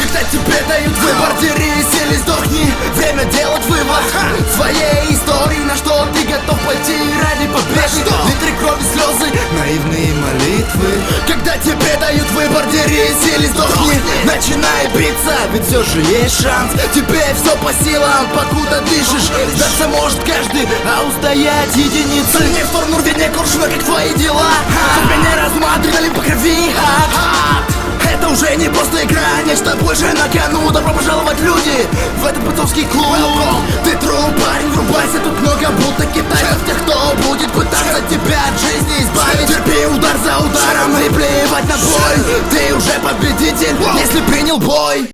Когда тебе дают выбор, дерись или сдохни. Время делать вывод своей истории, на что ты готов пойти ради победы. Литры крови, слезы, наивные молитвы. Когда тебе дают выбор, дерись или сдохни. Начинай биться, ведь все же есть шанс. Тебе все по силам, покуда дышишь. Сдаться может каждый, а устоять единицы. Не в сторону рвения куршуна, как твои дела. Тебя не рассматривали по крови. Это уже не просто игра, нечто больше на кону. Добро пожаловать, люди, в этот бойцовский клуб. Ты труп, парень, врубайся, тут много будто китайцев. Тех, кто будет пытаться тебя от жизни избавить. Терпи удар за ударом и плевать на боль. Ты уже победитель, если принял бой.